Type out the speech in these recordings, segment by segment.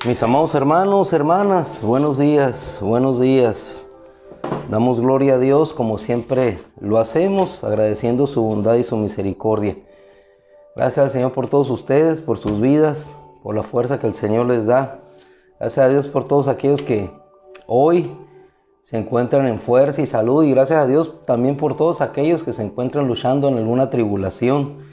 Mis amados hermanos, hermanas, buenos días, buenos días. Damos gloria a Dios como siempre lo hacemos, agradeciendo su bondad y su misericordia. Gracias al Señor por todos ustedes, por sus vidas, por la fuerza que el Señor les da. Gracias a Dios por todos aquellos que hoy se encuentran en fuerza y salud. Y gracias a Dios también por todos aquellos que se encuentran luchando en alguna tribulación.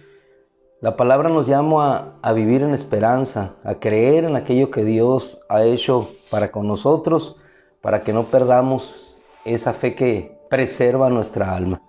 La palabra nos llama a vivir en esperanza, a creer en aquello que Dios ha hecho para con nosotros, para que no perdamos esa fe que preserva nuestra alma.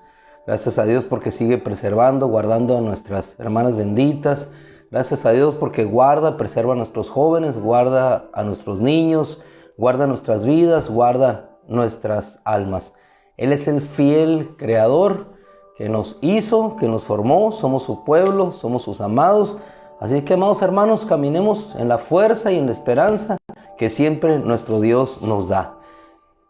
Gracias a Dios porque sigue preservando, guardando a nuestras hermanas benditas. Gracias a Dios porque guarda, preserva a nuestros jóvenes, guarda a nuestros niños, guarda nuestras vidas, guarda nuestras almas. Él es el fiel creador que nos hizo, que nos formó, somos su pueblo, somos sus amados. Así que, amados hermanos, caminemos en la fuerza y en la esperanza que siempre nuestro Dios nos da.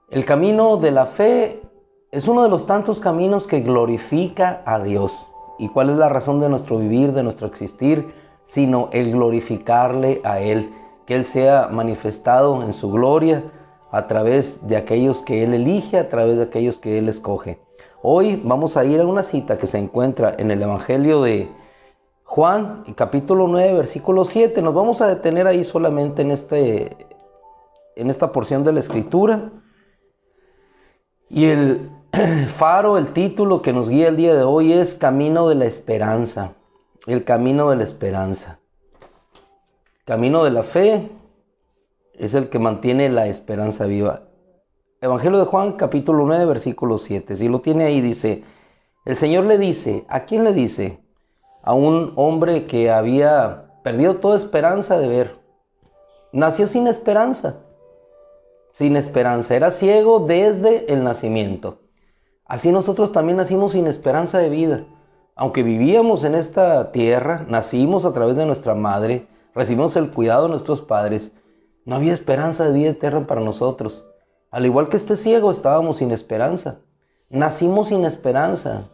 El camino de la fe es uno de los tantos caminos que glorifica a Dios. ¿Y cuál es la razón de nuestro vivir, de nuestro existir? Sino el glorificarle a Él, que Él sea manifestado en su gloria a través de aquellos que Él elige, a través de aquellos que Él escoge. Hoy vamos a ir a una cita que se encuentra en el Evangelio de Juan, capítulo 9, versículo 7. Nos vamos a detener ahí solamente en esta porción de la Escritura. Y el faro, el título que nos guía el día de hoy es Camino de la Esperanza. El camino de la esperanza. Camino de la fe es el que mantiene la esperanza viva. Evangelio de Juan, capítulo 9, versículo 7. Si lo tiene ahí, dice: el Señor le dice, ¿a quién le dice? A un hombre que había perdido toda esperanza de ver. Nació sin esperanza. Sin esperanza. Era ciego desde el nacimiento. Así nosotros también nacimos sin esperanza de vida. Aunque vivíamos en esta tierra, nacimos a través de nuestra madre, recibimos el cuidado de nuestros padres, no había esperanza de vida eterna para nosotros. Al igual que este ciego, estábamos sin esperanza. Nacimos sin esperanza.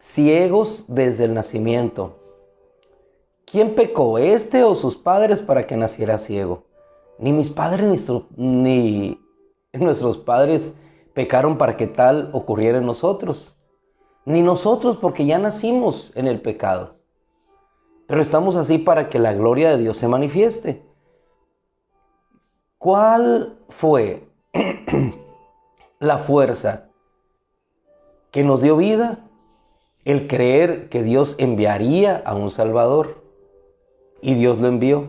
Ciegos desde el nacimiento. ¿Quién pecó, este o sus padres, para que naciera ciego? Ni mis padres ni nuestros padres pecaron para que tal ocurriera en nosotros. Ni nosotros, porque ya nacimos en el pecado. Pero estamos así para que la gloria de Dios se manifieste. ¿Cuál fue la fuerza que nos dio vida? El creer que Dios enviaría a un Salvador. Y Dios lo envió.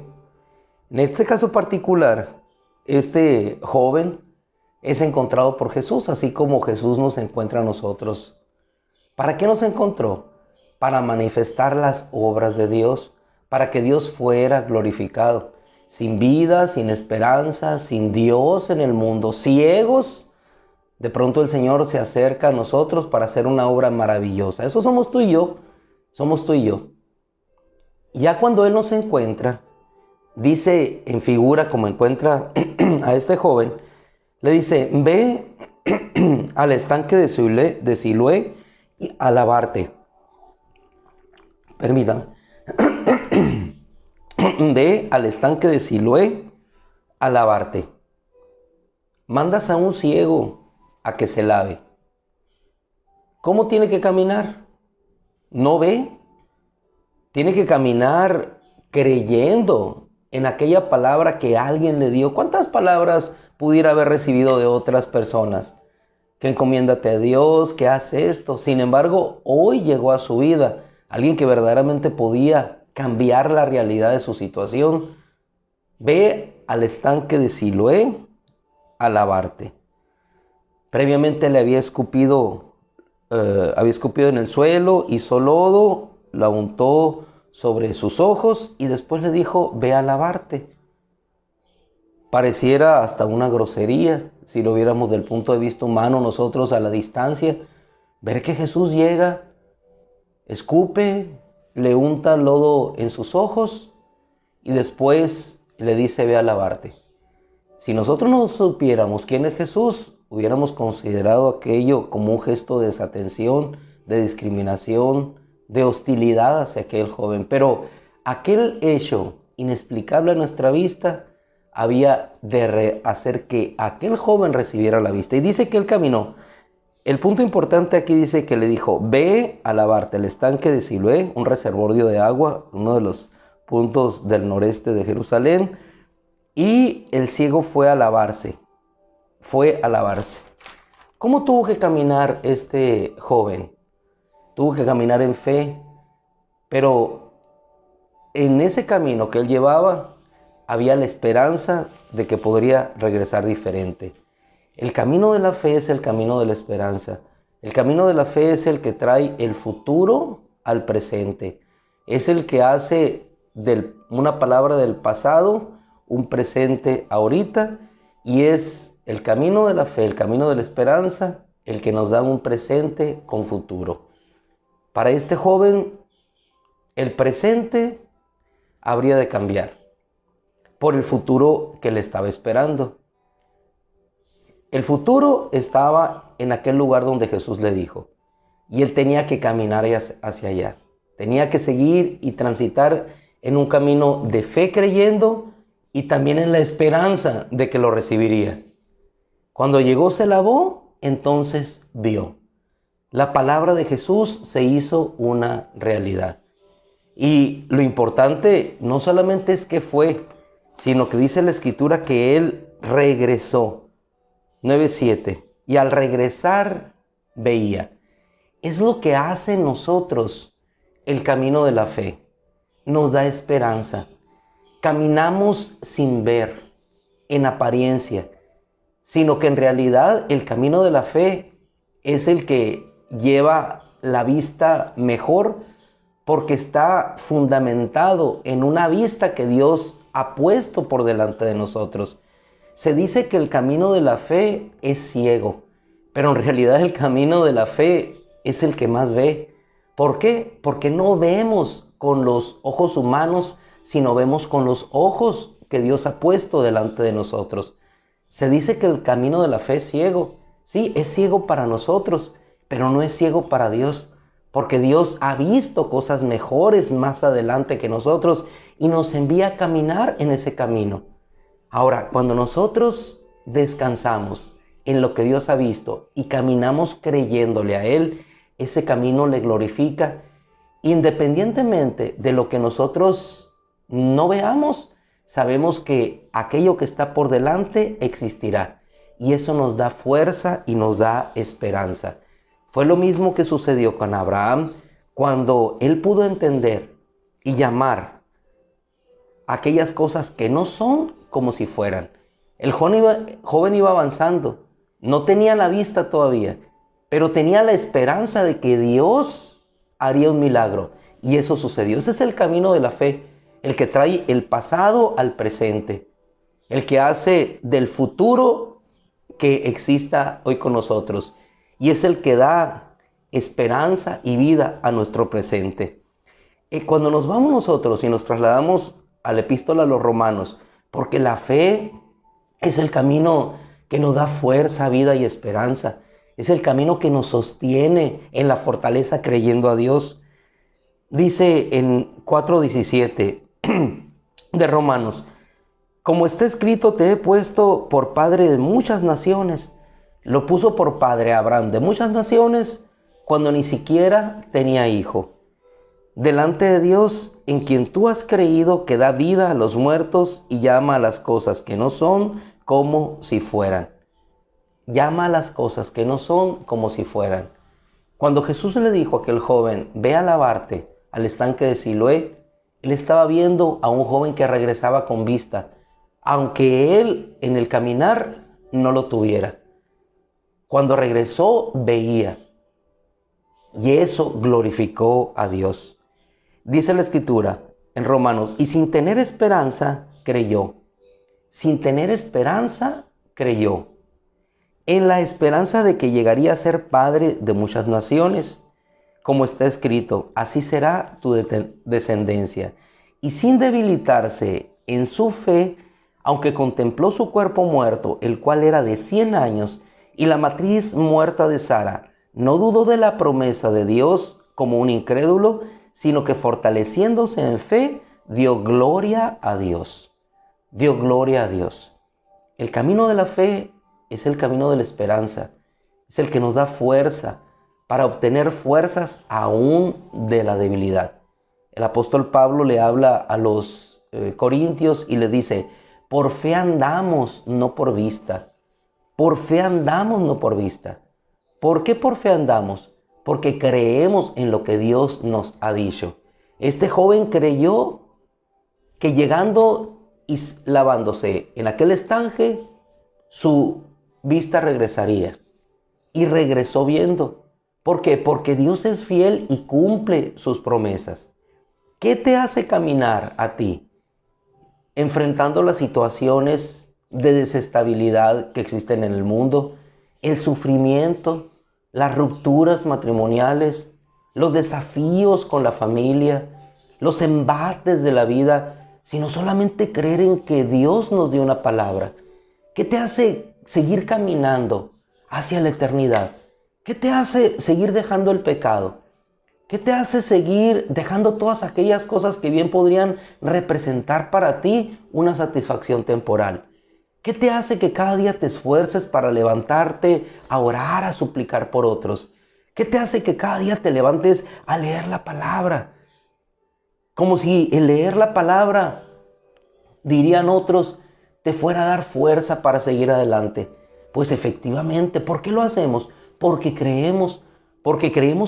En este caso particular, este joven es encontrado por Jesús, así como Jesús nos encuentra a nosotros. ¿Para qué nos encontró? Para manifestar las obras de Dios, para que Dios fuera glorificado. Sin vida, sin esperanza, sin Dios en el mundo, ciegos, de pronto el Señor se acerca a nosotros para hacer una obra maravillosa. Eso somos tú y yo, somos tú y yo. Ya cuando Él nos encuentra, dice en figura como encuentra a este joven, le dice: ve al estanque de Siloé a lavarte. Permítame. Ve al estanque de Siloé a lavarte. Mandas a un ciego a que se lave. ¿Cómo tiene que caminar? ¿No ve? Tiene que caminar creyendo en aquella palabra que alguien le dio. ¿Cuántas palabras pudiera haber recibido de otras personas? Que encomiéndate a Dios, que hace esto. Sin embargo, hoy llegó a su vida alguien que verdaderamente podía cambiar la realidad de su situación. Ve al estanque de Siloé a lavarte. Previamente le había escupido en el suelo, hizo lodo, la untó sobre sus ojos y después le dijo, ve a lavarte. Pareciera hasta una grosería, si lo viéramos del punto de vista humano nosotros a la distancia, ver que Jesús llega, escupe, le unta lodo en sus ojos y después le dice, ve a lavarte. Si nosotros no supiéramos quién es Jesús, hubiéramos considerado aquello como un gesto de desatención, de discriminación, de hostilidad hacia aquel joven. Pero aquel hecho inexplicable a nuestra vista había de hacer que aquel joven recibiera la vista. Y dice que él caminó. El punto importante aquí dice que le dijo, ve a lavarte al estanque de Siloé, un reservorio de agua, uno de los puntos del noreste de Jerusalén. Y el ciego fue a lavarse. ¿Cómo tuvo que caminar este joven? Tuvo que caminar en fe, pero en ese camino que él llevaba había la esperanza de que podría regresar diferente. El camino de la fe es el camino de la esperanza. El camino de la fe es el que trae el futuro al presente. Es el que hace una palabra del pasado un presente ahorita, y es el camino de la fe, el camino de la esperanza, el que nos da un presente con futuro. Para este joven, el presente habría de cambiar por el futuro que le estaba esperando. El futuro estaba en aquel lugar donde Jesús le dijo, y él tenía que caminar hacia allá. Tenía que seguir y transitar en un camino de fe creyendo y también en la esperanza de que lo recibiría. Cuando llegó, se lavó, entonces vio. La palabra de Jesús se hizo una realidad. Y lo importante no solamente es que fue, sino que dice la Escritura que él regresó. 9:7. Y al regresar veía. Es lo que hace en nosotros el camino de la fe. Nos da esperanza. Caminamos sin ver, en apariencia, sino que en realidad el camino de la fe es el que lleva la vista mejor, porque está fundamentado en una vista que Dios ha puesto por delante de nosotros. Se dice que el camino de la fe es ciego, pero en realidad el camino de la fe es el que más ve. ¿Por qué? Porque no vemos con los ojos humanos, sino vemos con los ojos que Dios ha puesto delante de nosotros. Se dice que el camino de la fe es ciego. Sí, es ciego para nosotros, pero no es ciego para Dios, porque Dios ha visto cosas mejores más adelante que nosotros y nos envía a caminar en ese camino. Ahora, cuando nosotros descansamos en lo que Dios ha visto y caminamos creyéndole a Él, ese camino le glorifica, independientemente de lo que nosotros no veamos. Sabemos que aquello que está por delante existirá, y eso nos da fuerza y nos da esperanza. Fue lo mismo que sucedió con Abraham, cuando él pudo entender y llamar aquellas cosas que no son como si fueran. El joven iba avanzando, no tenía la vista todavía, pero tenía la esperanza de que Dios haría un milagro, y eso sucedió. Ese es el camino de la fe, el que trae el pasado al presente, el que hace del futuro que exista hoy con nosotros, y es el que da esperanza y vida a nuestro presente. Y cuando nos vamos nosotros y nos trasladamos a la epístola a los Romanos, porque la fe es el camino que nos da fuerza, vida y esperanza, es el camino que nos sostiene en la fortaleza creyendo a Dios. Dice en 4:17 de Romanos, como está escrito, te he puesto por padre de muchas naciones. Lo puso por padre a Abraham de muchas naciones cuando ni siquiera tenía hijo. Delante de Dios, en quien tú has creído, que da vida a los muertos y llama a las cosas que no son como si fueran. Llama a las cosas que no son como si fueran. Cuando Jesús le dijo a aquel joven, ve a lavarte al estanque de Siloé, él estaba viendo a un joven que regresaba con vista, aunque él en el caminar no lo tuviera. Cuando regresó, veía. Y eso glorificó a Dios. Dice la Escritura en Romanos, y sin tener esperanza, creyó. Sin tener esperanza, creyó. En la esperanza de que llegaría a ser padre de muchas naciones, como está escrito, así será tu descendencia. Y sin debilitarse en su fe, aunque contempló su cuerpo muerto, el cual era de 100 años, y la matriz muerta de Sara, no dudó de la promesa de Dios como un incrédulo, sino que fortaleciéndose en fe, dio gloria a Dios. Dio gloria a Dios. El camino de la fe es el camino de la esperanza. Es el que nos da fuerza para obtener fuerzas aún de la debilidad. El apóstol Pablo le habla a los corintios y le dice, por fe andamos, no por vista. Por fe andamos, no por vista. ¿Por qué por fe andamos? Porque creemos en lo que Dios nos ha dicho. Este joven creyó que llegando y lavándose en aquel estanque, su vista regresaría. Y regresó viendo. ¿Por qué? Porque Dios es fiel y cumple sus promesas. ¿Qué te hace caminar a ti enfrentando las situaciones de desestabilidad que existen en el mundo, el sufrimiento, las rupturas matrimoniales, los desafíos con la familia, los embates de la vida, sino solamente creer en que Dios nos dio una palabra? ¿Qué te hace seguir caminando hacia la eternidad? ¿Qué te hace seguir dejando el pecado? ¿Qué te hace seguir dejando todas aquellas cosas que bien podrían representar para ti una satisfacción temporal? ¿Qué te hace que cada día te esfuerces para levantarte a orar, a suplicar por otros? ¿Qué te hace que cada día te levantes a leer la palabra? Como si el leer la palabra, dirían otros, te fuera a dar fuerza para seguir adelante. Pues efectivamente, ¿por qué lo hacemos? Porque creemos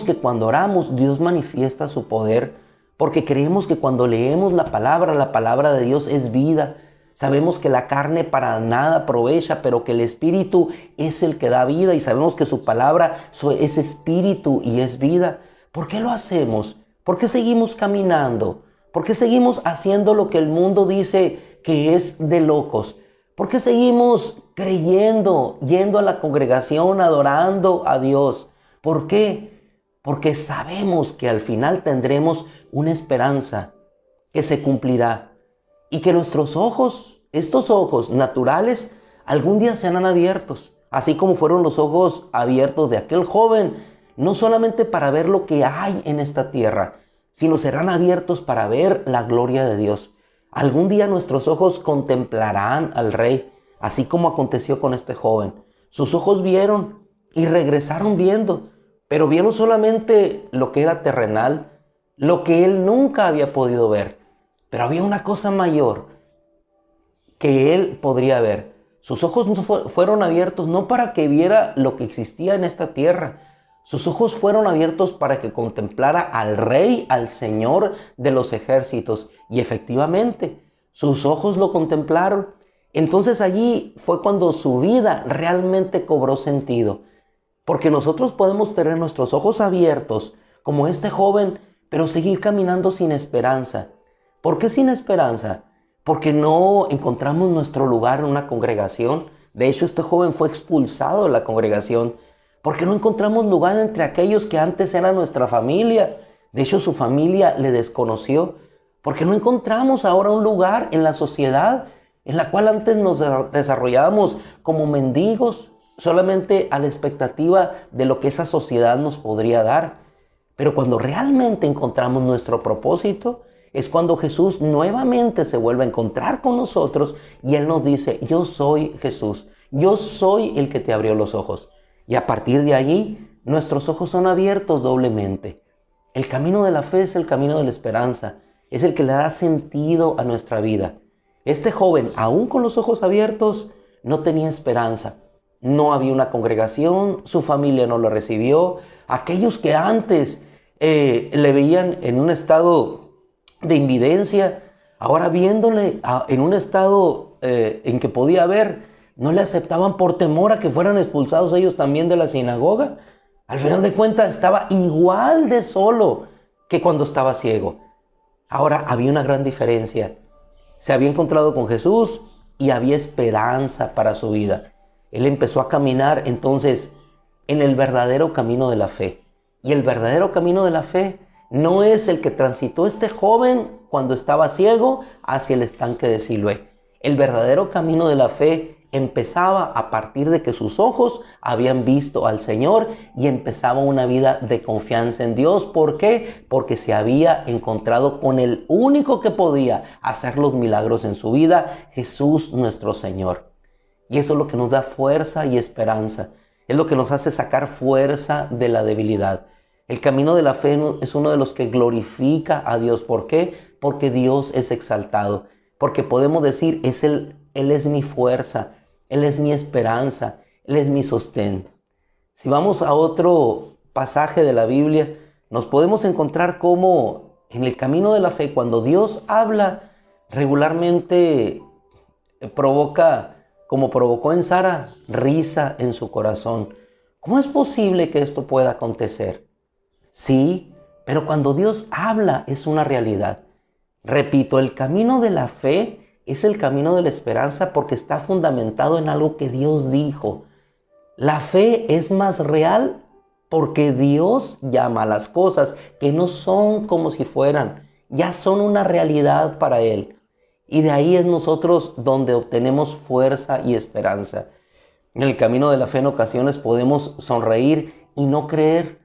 que cuando oramos Dios manifiesta su poder, porque creemos que cuando leemos la palabra de Dios es vida. Sabemos que la carne para nada aprovecha, pero que el Espíritu es el que da vida, y sabemos que su palabra es espíritu y es vida. ¿Por qué lo hacemos? ¿Por qué seguimos caminando? ¿Por qué seguimos haciendo lo que el mundo dice que es de locos? ¿Por qué seguimos creyendo, yendo a la congregación, adorando a Dios? ¿Por qué? Porque sabemos que al final tendremos una esperanza que se cumplirá. Y que nuestros ojos, estos ojos naturales, algún día serán abiertos. Así como fueron los ojos abiertos de aquel joven, no solamente para ver lo que hay en esta tierra, sino serán abiertos para ver la gloria de Dios. Algún día nuestros ojos contemplarán al Rey, así como aconteció con este joven. Sus ojos vieron y regresaron viendo, pero vieron solamente lo que era terrenal, lo que él nunca había podido ver. Pero había una cosa mayor que él podría ver. Sus ojos fueron abiertos no para que viera lo que existía en esta tierra. Sus ojos fueron abiertos para que contemplara al Rey, al Señor de los ejércitos. Y efectivamente, sus ojos lo contemplaron. Entonces allí fue cuando su vida realmente cobró sentido. Porque nosotros podemos tener nuestros ojos abiertos, como este joven, pero seguir caminando sin esperanza. ¿Por qué sin esperanza? Porque no encontramos nuestro lugar en una congregación. De hecho, este joven fue expulsado de la congregación porque no encontramos lugar entre aquellos que antes eran nuestra familia. De hecho, su familia le desconoció porque no encontramos ahora un lugar en la sociedad en la cual antes nos desarrollábamos como mendigos, solamente a la expectativa de lo que esa sociedad nos podría dar. Pero cuando realmente encontramos nuestro propósito, es cuando Jesús nuevamente se vuelve a encontrar con nosotros y Él nos dice, yo soy Jesús, yo soy el que te abrió los ojos. Y a partir de allí, nuestros ojos son abiertos doblemente. El camino de la fe es el camino de la esperanza, es el que le da sentido a nuestra vida. Este joven, aún con los ojos abiertos, no tenía esperanza. No había una congregación, su familia no lo recibió. Aquellos que antes le veían en un estado de invidencia, ahora viéndole en un estado en que podía ver, no le aceptaban por temor a que fueran expulsados ellos también de la sinagoga. Al final de cuentas estaba igual de solo que cuando estaba ciego. Ahora, había una gran diferencia. Se había encontrado con Jesús y había esperanza para su vida. Él empezó a caminar entonces en el verdadero camino de la fe. Y el verdadero camino de la fe no es el que transitó este joven cuando estaba ciego hacia el estanque de Siloé. El verdadero camino de la fe empezaba a partir de que sus ojos habían visto al Señor y empezaba una vida de confianza en Dios. ¿Por qué? Porque se había encontrado con el único que podía hacer los milagros en su vida, Jesús nuestro Señor. Y eso es lo que nos da fuerza y esperanza. Es lo que nos hace sacar fuerza de la debilidad. El camino de la fe es uno de los que glorifica a Dios. ¿Por qué? Porque Dios es exaltado. Porque podemos decir, Él es mi fuerza, Él es mi esperanza, Él es mi sostén. Si vamos a otro pasaje de la Biblia, nos podemos encontrar cómo en el camino de la fe, cuando Dios habla, regularmente provoca, como provocó en Sara, risa en su corazón. ¿Cómo es posible que esto pueda acontecer? Sí, pero cuando Dios habla es una realidad. Repito, el camino de la fe es el camino de la esperanza porque está fundamentado en algo que Dios dijo. La fe es más real porque Dios llama a las cosas que no son como si fueran, ya son una realidad para Él. Y de ahí es nosotros donde obtenemos fuerza y esperanza. En el camino de la fe en ocasiones podemos sonreír y no creer.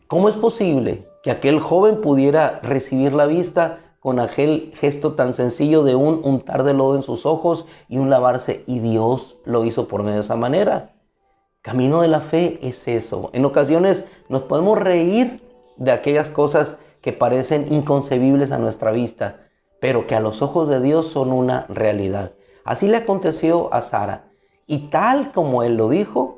¿Cómo es posible que aquel joven pudiera recibir la vista con aquel gesto tan sencillo de un untar de lodo en sus ojos y un lavarse? Y Dios lo hizo por medio de esa manera. Camino de la fe es eso. En ocasiones nos podemos reír de aquellas cosas que parecen inconcebibles a nuestra vista, pero que a los ojos de Dios son una realidad. Así le aconteció a Sara. Y tal como Él lo dijo,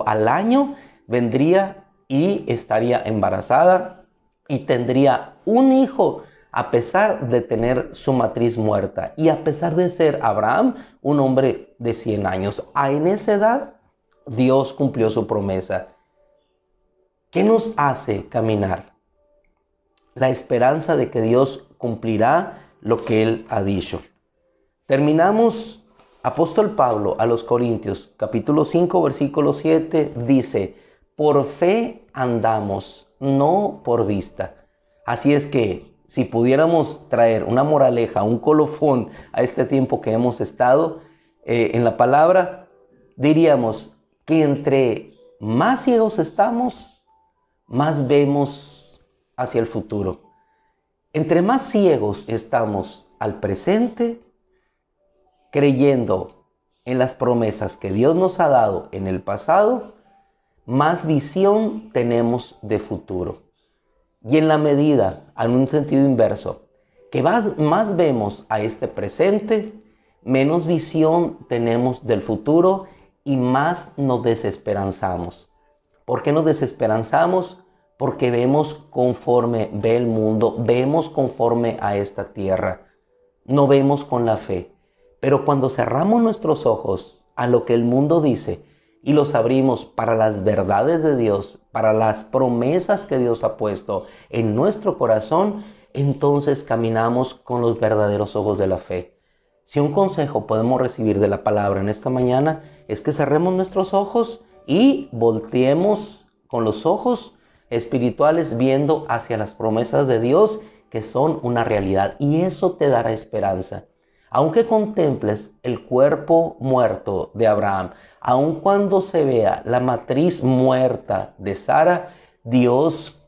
al año vendría y estaría embarazada y tendría un hijo a pesar de tener su matriz muerta y a pesar de ser Abraham un hombre de 100 años. En esa edad Dios cumplió su promesa. ¿Qué nos hace caminar? La esperanza de que Dios cumplirá lo que Él ha dicho. Terminamos, apóstol Pablo a los Corintios, capítulo 5, versículo 7, dice: por fe andamos, no por vista. Así es que si pudiéramos traer una moraleja, un colofón a este tiempo que hemos estado en la palabra, diríamos que entre más ciegos estamos, más vemos hacia el futuro. Entre más ciegos estamos al presente, creyendo en las promesas que Dios nos ha dado en el pasado, más visión tenemos de futuro. Y en la medida, en un sentido inverso, que más vemos a este presente, menos visión tenemos del futuro y más nos desesperanzamos. ¿Por qué nos desesperanzamos? Porque vemos conforme ve el mundo, vemos conforme a esta tierra, no vemos con la fe. Pero cuando cerramos nuestros ojos a lo que el mundo dice y los abrimos para las verdades de Dios, para las promesas que Dios ha puesto en nuestro corazón, entonces caminamos con los verdaderos ojos de la fe. Si un consejo podemos recibir de la palabra en esta mañana es que cerremos nuestros ojos y volteemos con los ojos espirituales viendo hacia las promesas de Dios que son una realidad, y eso te dará esperanza. Aunque contemples el cuerpo muerto de Abraham, aun cuando se vea la matriz muerta de Sara, Dios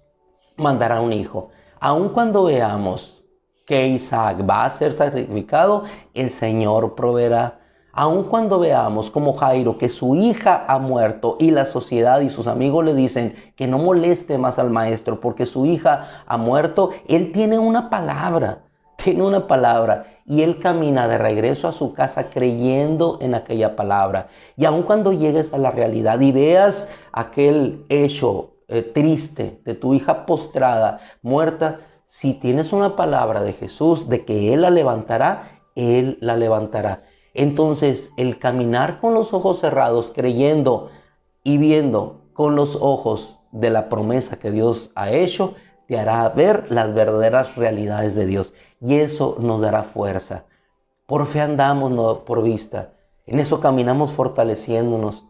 mandará un hijo. Aun cuando veamos que Isaac va a ser sacrificado, el Señor proveerá. Aun cuando veamos como Jairo que su hija ha muerto y la sociedad y sus amigos le dicen que no moleste más al maestro porque su hija ha muerto, él tiene una palabra y él camina de regreso a su casa creyendo en aquella palabra. Y aun cuando llegues a la realidad y veas aquel hecho triste de tu hija postrada, muerta, si tienes una palabra de Jesús de que Él la levantará, Él la levantará. Entonces, el caminar con los ojos cerrados, creyendo y viendo con los ojos de la promesa que Dios ha hecho, te hará ver las verdaderas realidades de Dios. Y eso nos dará fuerza. Por fe andamos, no por vista. En eso caminamos fortaleciéndonos.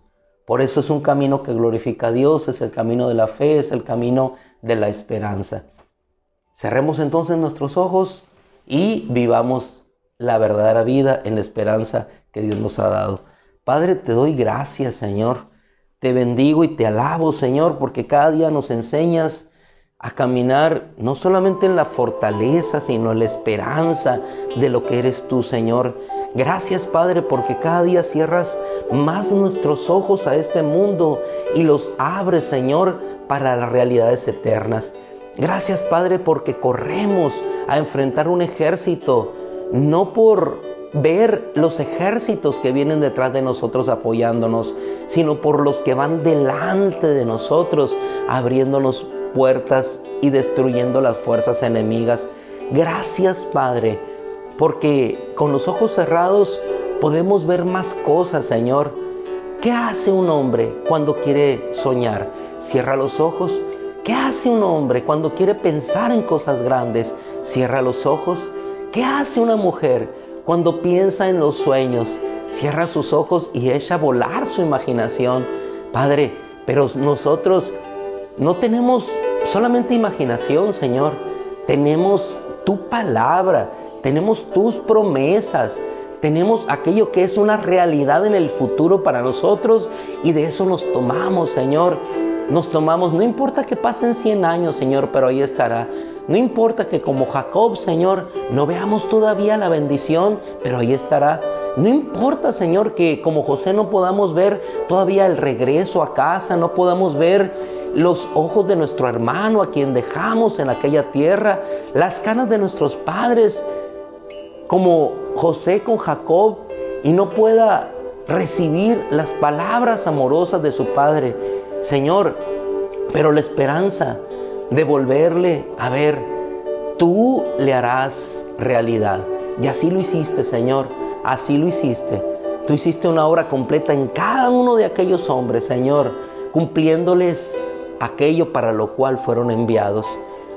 Por eso es un camino que glorifica a Dios, es el camino de la fe, es el camino de la esperanza. Cerremos entonces nuestros ojos y vivamos la verdadera vida en la esperanza que Dios nos ha dado. Padre, te doy gracias, Señor. Te bendigo y te alabo, Señor, porque cada día nos enseñas a caminar no solamente en la fortaleza, sino en la esperanza de lo que eres tú, Señor. Gracias, Padre, porque cada día cierras más nuestros ojos a este mundo y los abres, Señor, para las realidades eternas. Gracias, Padre, porque corremos a enfrentar un ejército, no por ver los ejércitos que vienen detrás de nosotros apoyándonos, sino por los que van delante de nosotros, abriéndonos puertas y destruyendo las fuerzas enemigas. Gracias, Padre, porque con los ojos cerrados podemos ver más cosas, Señor. ¿Qué hace un hombre cuando quiere soñar? Cierra los ojos. ¿Qué hace un hombre cuando quiere pensar en cosas grandes? Cierra los ojos. ¿Qué hace una mujer cuando piensa en los sueños? Cierra sus ojos y echa a volar su imaginación. Padre, pero nosotros no tenemos solamente imaginación, Señor. Tenemos tu palabra, tenemos tus promesas, tenemos aquello que es una realidad en el futuro para nosotros y de eso nos tomamos, Señor. Nos tomamos, no importa que pasen 100 años, Señor, pero ahí estará. No importa que como Jacob, Señor, no veamos todavía la bendición, pero ahí estará. No importa, Señor, que como José no podamos ver todavía el regreso a casa, no podamos ver los ojos de nuestro hermano a quien dejamos en aquella tierra, las canas de nuestros padres, como José con Jacob, y no pueda recibir las palabras amorosas de su padre. Señor, pero la esperanza de volverle a ver, tú le harás realidad. Y así lo hiciste, Señor, así lo hiciste. Tú hiciste una obra completa en cada uno de aquellos hombres, Señor, cumpliéndoles aquello para lo cual fueron enviados.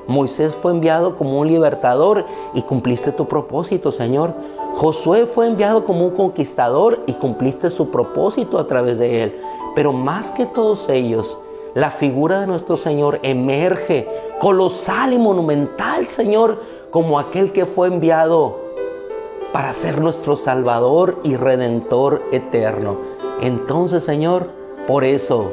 Moisés fue enviado como un libertador y cumpliste tu propósito, Señor. Josué fue enviado como un conquistador y cumpliste su propósito a través de él. Pero más que todos ellos, la figura de nuestro Señor emerge colosal y monumental, Señor, como aquel que fue enviado para ser nuestro Salvador y Redentor eterno. Entonces, Señor, por eso,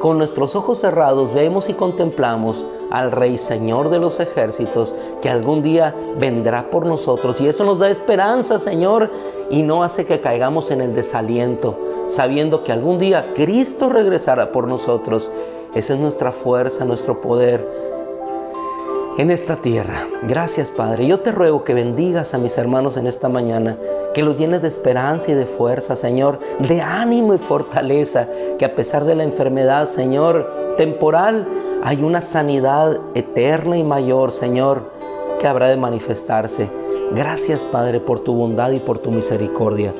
con nuestros ojos cerrados vemos y contemplamos al Rey Señor de los ejércitos, que algún día vendrá por nosotros. Y eso nos da esperanza, Señor, y no hace que caigamos en el desaliento, sabiendo que algún día Cristo regresará por nosotros. Esa es nuestra fuerza, nuestro poder en esta tierra. Gracias, Padre. Yo te ruego que bendigas a mis hermanos en esta mañana, que los llenes de esperanza y de fuerza, Señor, de ánimo y fortaleza, que a pesar de la enfermedad, Señor, temporal, hay una sanidad eterna y mayor, Señor, que habrá de manifestarse. Gracias, Padre, por tu bondad y por tu misericordia.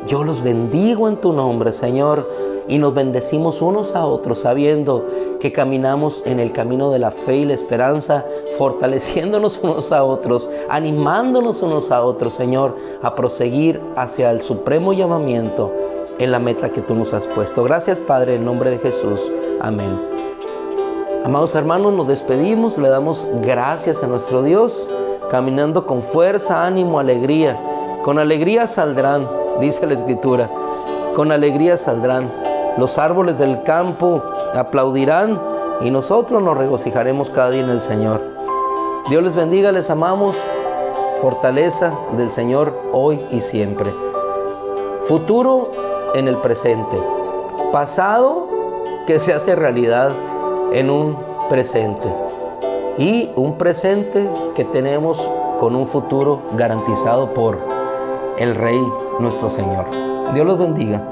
Yo los bendigo en tu nombre, Señor, y nos bendecimos unos a otros, sabiendo que caminamos en el camino de la fe y la esperanza, fortaleciéndonos unos a otros, animándonos unos a otros, Señor, a proseguir hacia el supremo llamamiento en la meta que tú nos has puesto. Gracias, Padre, en nombre de Jesús. Amén. Amados hermanos, nos despedimos, le damos gracias a nuestro Dios, caminando con fuerza, ánimo, alegría. Con alegría saldrán, dice la Escritura, con alegría saldrán. Los árboles del campo aplaudirán y nosotros nos regocijaremos cada día en el Señor. Dios les bendiga, les amamos. Fortaleza del Señor hoy y siempre. Futuro en el presente. Pasado que se hace realidad en un presente. Y un presente que tenemos con un futuro garantizado por el Rey nuestro Señor. Dios los bendiga.